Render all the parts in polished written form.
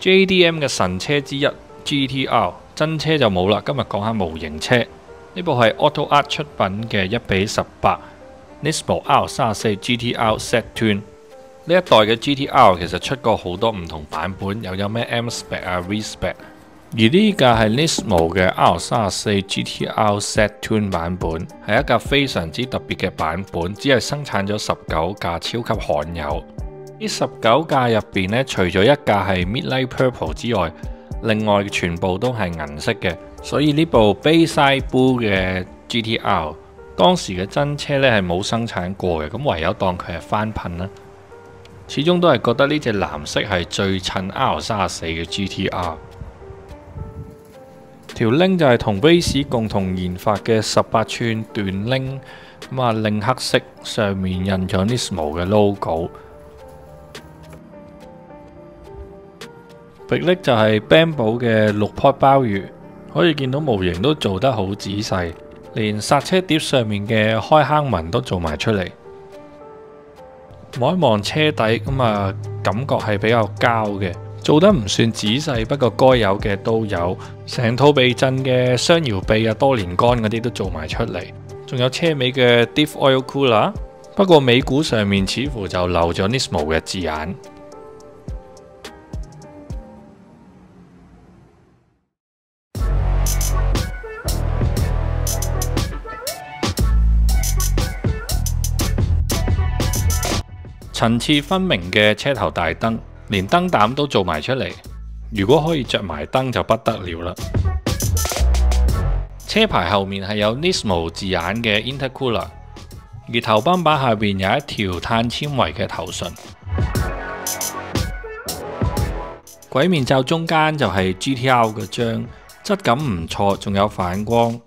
JDM 嘅神車之一 GT-R， 真車就冇啦。今日講下模型車，呢部係 Auto Art 出品嘅1:18 Nismo R34 GT-R Z-Twin。呢一代嘅 GT-R 其實出過好多唔同版本，又有咩 M-Spec 啊、V-Spec。而呢架係 Nismo 嘅 R34 GT-R Z-Twin 版本，係一架非常之特別嘅版本，只係生產咗19架，超級罕有。呢19架入邊呢，除咗一架係 Midnight Purple 之外，另外全部都係銀色嘅。所以呢部 Bayside Blue 嘅 GT-R 當時嘅真車呢係冇生產過嘅，咁唯有當佢係翻噴啦。始終都係覺得呢隻藍色係最襯 R34 嘅 GT-R。條鈴就係同 Race 共同研發嘅18寸斷鈴，鈴黑色，上面印咗 Nismo 嘅 logo。迫力就係 Brembo 嘅6pot鮑魚，可以見到模型都做得好仔細，連剎車碟上面嘅開坑紋都做埋出嚟。望一望車底，感覺係比較膠嘅，做得唔算仔細，不過該有嘅都有。成套避震嘅雙搖臂啊、多連杆嗰啲都做埋出嚟，仲有車尾嘅 Diff Oil Cooler， 不過尾股上面似乎就漏咗 Nismo 嘅字眼。層次分明嘅車頭大燈，連燈膽都做埋出嚟。如果可以着埋燈就不得了啦。車牌後面係有 Nismo 字眼嘅 Intercooler， 而頭泵把下邊有一條碳纖維嘅頭唇。鬼面罩中間就係 GT-R 嘅章，質感唔錯，仲有反光。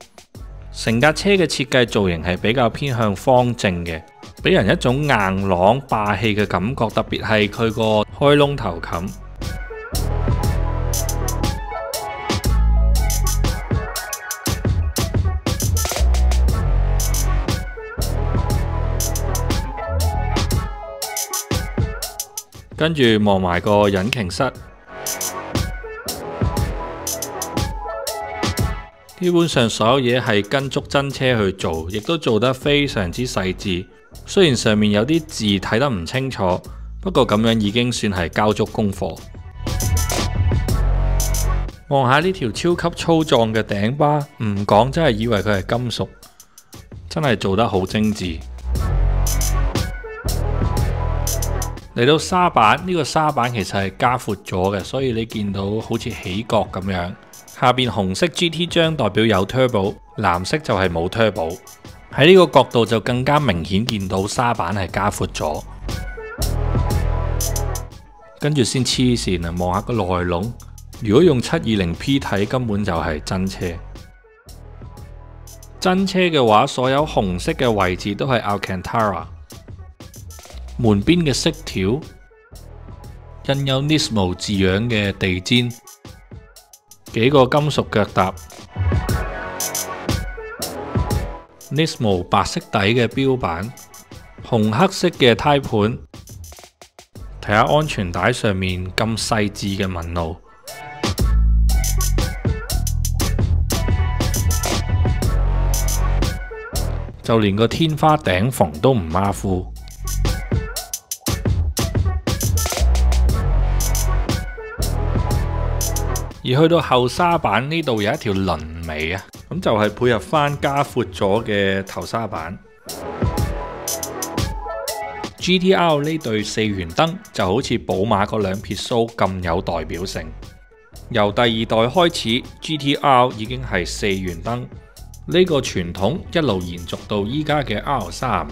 成架車嘅設計造型係比較偏向方正嘅，俾人一種硬朗霸氣嘅感覺，特別係佢個開窿頭冚。跟住望埋個引擎室，基本上所有嘢係跟足真車去做，亦都做得非常之細緻。雖然上面有啲字睇得唔清楚，不過咁樣已經算係交足功課。望下呢條超級粗壯嘅頂巴，唔講真係以為佢係金屬，真係做得好精緻。嚟到沙板，呢個沙板其實係加闊咗嘅，所以你見到好似起角咁樣。下邊紅色 GT 章代表有 turbo， 藍色就係冇 turbo。喺呢個角度就更加明顯見到沙板係加闊咗。跟住先黐線啊，望下個內籠。如果用 720P 睇，根本就係真車。真車嘅話，所有紅色嘅位置都係 Alcantara。門邊嘅飾條印有 Nismo 字樣嘅地氈，幾個金屬腳踏。Nismo 白色底嘅標板，紅黑色嘅胎盤，睇下安全帶上面咁細緻嘅紋路，就連個天花頂縫都唔馬虎。而去到後沙板呢度有一條輪眉啊，咁就係配合翻加闊咗嘅頭沙板。GT-R 呢對4元燈就好似寶馬嗰兩撇鬚咁有代表性。由第2代開始 ，GT-R 已經係4元燈，呢個傳統一路延續到依家嘅 R35。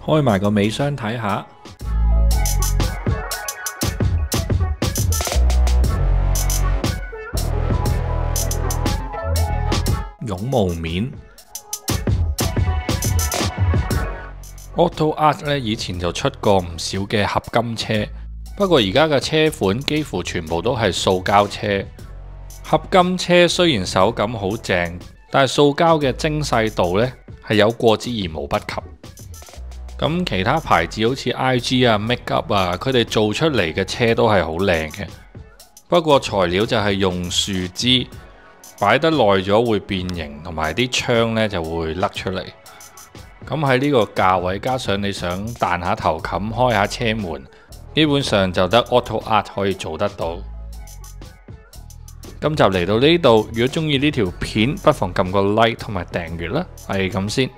開埋個尾箱睇下。絨毛面 Auto Art 咧，以前就出過唔少嘅合金車，不過而家嘅車款幾乎全部都係塑膠車。合金車雖然手感好正，但係塑膠嘅精細度呢係有過之而無不及。咁其他牌子好似 IG 啊、Make Up 啊，佢哋做出嚟嘅車都係好靚嘅。不過材料就係用樹枝，擺得耐咗會變形，同埋啲槍呢就會甩出嚟。咁喺呢個價位，加上你想彈下頭冚、開下車門，基本上就得 AutoArt 可以做得到。今集嚟到呢度，如果中意呢條片，不妨撳個 like 同埋訂閱啦。係咁先。